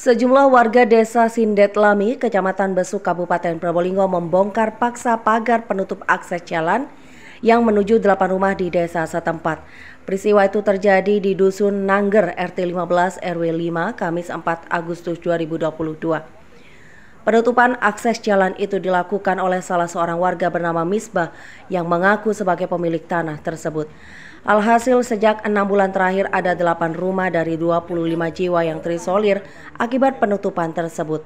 Sejumlah warga desa Sindet Lami, Kecamatan Besuk, Kabupaten Probolinggo membongkar paksa pagar penutup akses jalan yang menuju 8 rumah di desa setempat. Peristiwa itu terjadi di Dusun Nangger, RT 15 RW 5, Kamis 4 Agustus 2022. Penutupan akses jalan itu dilakukan oleh salah seorang warga bernama Misbah yang mengaku sebagai pemilik tanah tersebut. Alhasil sejak 6 bulan terakhir ada 8 rumah dari 25 jiwa yang terisolir akibat penutupan tersebut.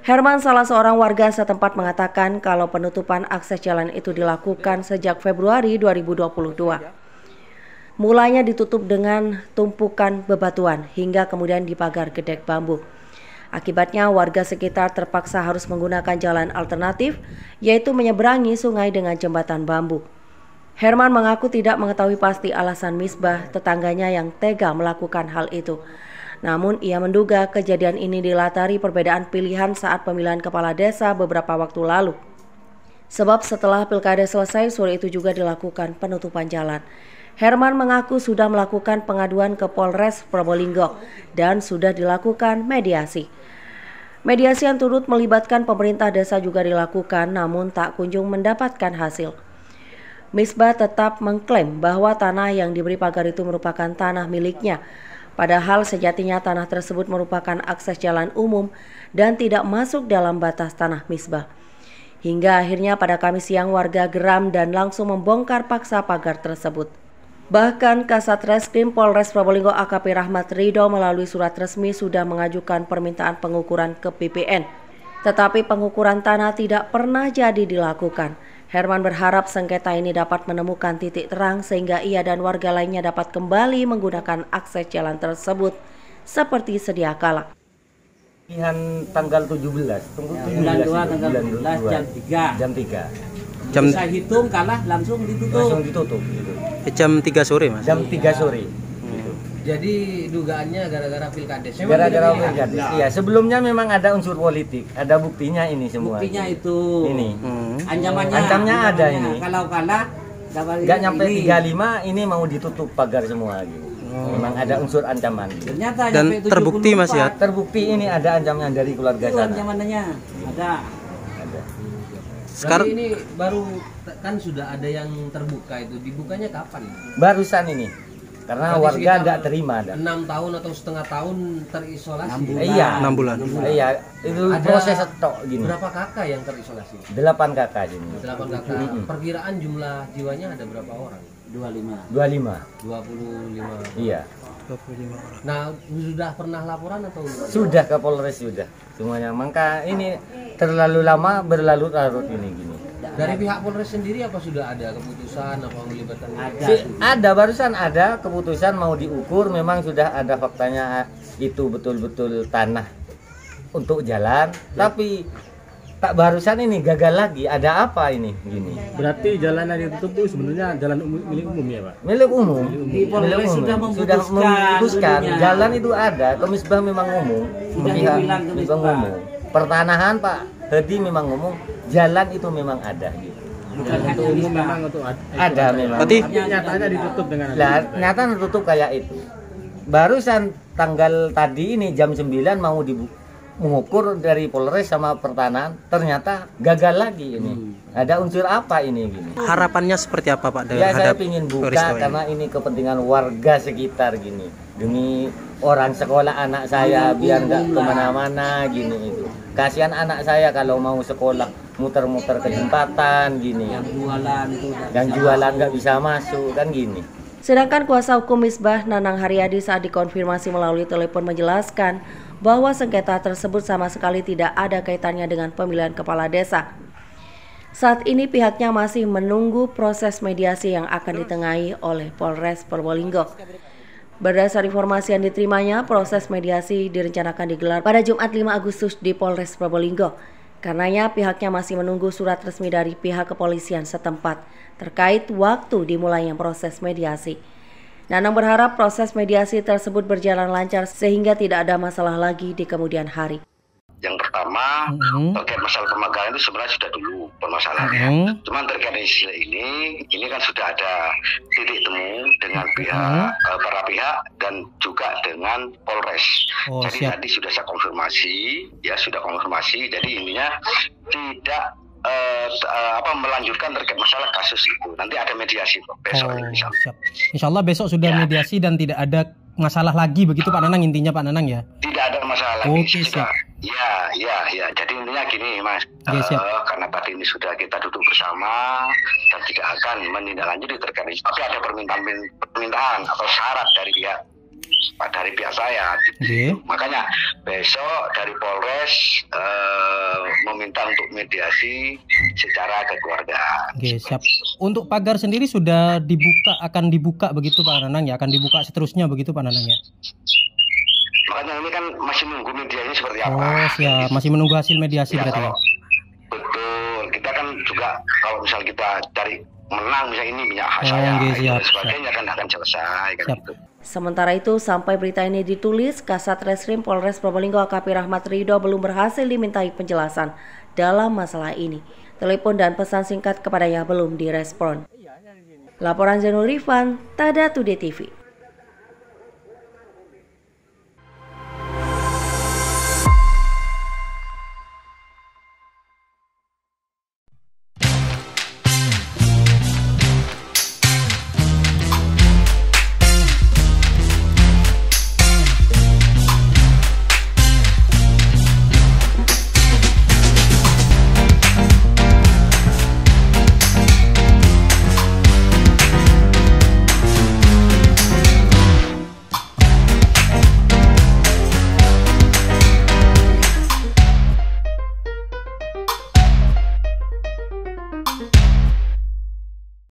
Herman, salah seorang warga setempat, mengatakan kalau penutupan akses jalan itu dilakukan sejak Februari 2022. Mulanya ditutup dengan tumpukan bebatuan hingga kemudian dipagar gedek bambu. Akibatnya warga sekitar terpaksa harus menggunakan jalan alternatif, yaitu menyeberangi sungai dengan jembatan bambu. Herman mengaku tidak mengetahui pasti alasan Misbah, tetangganya, yang tega melakukan hal itu. Namun ia menduga kejadian ini dilatari perbedaan pilihan saat pemilihan kepala desa beberapa waktu lalu. Sebab setelah pilkada selesai, sore itu juga dilakukan penutupan jalan. Herman mengaku sudah melakukan pengaduan ke Polres Probolinggo dan sudah dilakukan mediasi. Mediasi yang turut melibatkan pemerintah desa juga dilakukan, namun tak kunjung mendapatkan hasil. Misbah tetap mengklaim bahwa tanah yang diberi pagar itu merupakan tanah miliknya, padahal sejatinya tanah tersebut merupakan akses jalan umum dan tidak masuk dalam batas tanah Misbah. Hingga akhirnya pada Kamis siang warga geram dan langsung membongkar paksa pagar tersebut. Bahkan Kasat Reskrim Polres Probolinggo AKP Rahmat Ridho melalui surat resmi sudah mengajukan permintaan pengukuran ke BPN. Tetapi pengukuran tanah tidak pernah jadi dilakukan. Herman berharap sengketa ini dapat menemukan titik terang sehingga ia dan warga lainnya dapat kembali menggunakan akses jalan tersebut seperti sedia kala. Pilihan tanggal 17, bulan 2 tanggal 17 jam 3. Jam saya hitung kalah langsung ditutup. Gitu. Jam 3 sore, Mas. Jam 3 sore. Gitu. Jadi dugaannya gara-gara pilkades. Gara-gara pilkades. Iya, sebelumnya memang ada unsur politik, ada buktinya ini semua. Buktinya itu. Ini. Ancamannya ada ini. Kalau kalah nggak nyampe 35 ini mau ditutup pagar semua gitu. Memang ada unsur ancaman. Ternyata dan terbukti, Mas, ya. Terbukti ini ada ancaman dari keluarga sana. Ancamannya ada. Sekarang ini baru kan sudah ada yang terbuka, itu dibukanya kapan? Barusan ini. Karena berarti warga nggak terima. 6 tahun atau setengah tahun terisolasi. 6 bulan. Iya, 6 bulan. Iya, itu Ada proses stok gini. Berapa kakak yang terisolasi? 8 kakak ini. 8 kakak. Perkiraan jumlah jiwanya ada berapa orang? 25. 25. Iya. 25 orang. Nah, sudah pernah laporan atau Sudah ke Polres sudah semuanya. Maka ini terlalu lama berlarut-larut ini gini. dari pihak Polres sendiri apa sudah ada keputusan apa melibatkan? Ada barusan ada keputusan mau diukur, memang sudah ada faktanya itu betul-betul tanah untuk jalan, tapi tak barusan ini gagal lagi. Ada apa ini gini? Berarti jalan yang ditutup itu sebenarnya jalan milik umum ya, Pak? Milik umum. Di Polres sudah memutuskan jalan itu ada. Misbah memang umum. Sudah Pihak dibilang ke Misbah Misbah. umum. Pertanahan Pak Hedi memang ngomong jalan itu memang ada gitu. Bukan Untuk hanya umum Misbah. memang untuk Ada memang. Berarti nyatanya ditutup dengan Lah, nyata tertutup kayak itu. Barusan tanggal tadi ini jam 9 mau mengukur dari Polres sama Pertanahan, ternyata gagal lagi ini. Ada unsur apa ini gini? harapannya seperti apa, Pak? Ya, saya terhadap ingin buka peristiwa ini? karena ini kepentingan warga sekitar gini. Demi orang sekolah anak saya biar nggak kemana-mana gini itu. Kasihan anak saya kalau mau sekolah muter-muter ke jembatan gini. Yang jualan nggak bisa masuk kan gini. Sedangkan kuasa hukum Misbah, Nanang Haryadi, saat dikonfirmasi melalui telepon menjelaskan bahwa sengketa tersebut sama sekali tidak ada kaitannya dengan pemilihan kepala desa. Saat ini pihaknya masih menunggu proses mediasi yang akan ditengahi oleh Polres Probolinggo. Berdasar informasi yang diterimanya, proses mediasi direncanakan digelar pada Jumat 5 Agustus di Polres Probolinggo. Karenanya pihaknya masih menunggu surat resmi dari pihak kepolisian setempat terkait waktu dimulainya proses mediasi. Nanang berharap proses mediasi tersebut berjalan lancar sehingga tidak ada masalah lagi di kemudian hari. Yang pertama, terkait masalah pemagalan itu sebenarnya sudah dulu permasalahannya. Cuman terkait istilah ini kan sudah ada titik temu dengan pihak para pihak dan dan juga dengan Polres. Jadi siap. tadi sudah saya konfirmasi, Jadi intinya tidak melanjutkan terkait masalah kasus itu. Nanti ada mediasi besok. Siap. Insya Allah besok sudah mediasi dan tidak ada masalah lagi begitu Pak Nanang, intinya Pak Nanang ya? Tidak ada masalah lagi. Oke, siap. Ya. Jadi intinya gini Mas, karena tadi ini sudah kita duduk bersama dan tidak akan menindaklanjuti terkait ini. Tapi ada permintaan atau syarat dari pihak saya. Makanya besok dari Polres meminta untuk mediasi secara kekeluargaan. Oke, siap. Untuk pagar sendiri sudah akan dibuka begitu Pak Nanang ya? Akan dibuka seterusnya begitu Pak Nanang ya? Makanya ini kan masih menunggu mediasinya seperti apa. Siap. Masih menunggu hasil mediasi berarti ya? Betul. Kita kan juga kalau misal kita cari menang misalnya ini minyak hak saya dan sebagainya kan akan selesai kan gitu. Sementara itu, sampai berita ini ditulis, Kasat Reskrim Polres Probolinggo AKP Rahmat Ridho belum berhasil dimintai penjelasan dalam masalah ini. Telepon dan pesan singkat kepadanya belum direspon. Laporan Zainul Rifan, Tada Today TV.